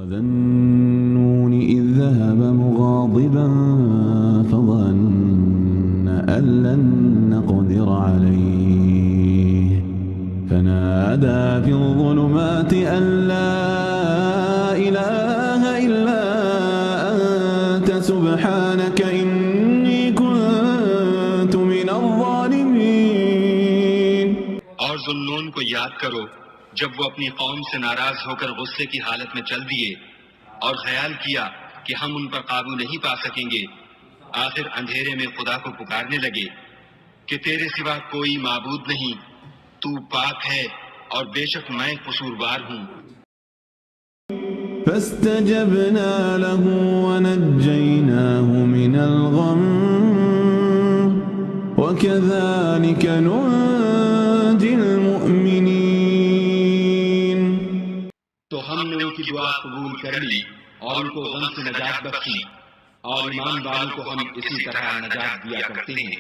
وذنون إذ ذهب مغاضبا فظن أن لن نقدر عليه فنادى في الظلمات أن لا إله إلا أنت سبحانك إني كنت من الظالمين। और ज़ुन्नून को याद करो जब वो अपनी कौम से नाराज होकर गुस्से की हालत में चल दिए और ख्याल किया कि हम उन पर काबू नहीं पा सकेंगे। आखिर अंधेरे में खुदा को पुकारने लगे कि तेरे सिवा कोई माबूद नहीं, तू पाक है और बेशक मैं कसूरवार हूँ। فاستجبنا له ونجيناه من الغم وكذلك ننجي المؤمنين। तो हमने उनकी दुआ कबूल कर ली और उनको गम से नजात बख्शी और ईमान वालों को हम इसी तरह नजात दिया करते हैं।